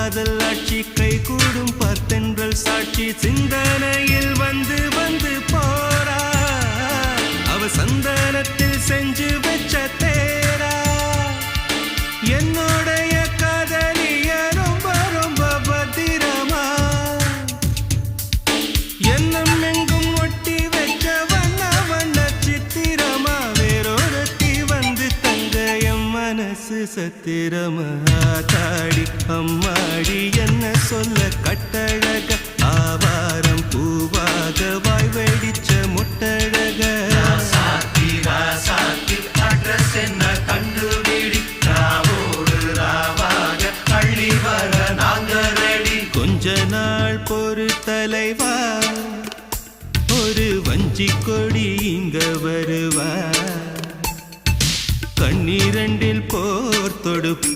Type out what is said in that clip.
காதல் ஆட்சி கை கூடும் பார்த்தென்றல் சாட்சி சிந்தனையில் வந்து வந்து போறா அவ சந்தனத்தில் செஞ்சு வச்ச தேரா என்னுடைய காதலிய ரொம்ப ரொம்ப பத்திரமா என்னும் எங்கும் ஒட்டி வச்ச வண்ண வண்ண சித்திரமா வேறொருத்தி வந்து தங்க என் மனசு சத்திரமா தாடி அம்மாடி என்ன சொல்ல கட்டழக ஆவாரம் பூவாக வாய் வெடிச்ச முட்டழக அட்ரஸ் என்ன கண்டுபிடி ராவோடு ராவாக அள்ளி வர நாங்க ரெடி கொஞ்ச நாள் பொறு தலைவா ஒரு வஞ்சி கொடி இங்க வருவா கண்ணீரண்டில் போர் தொடுப்பு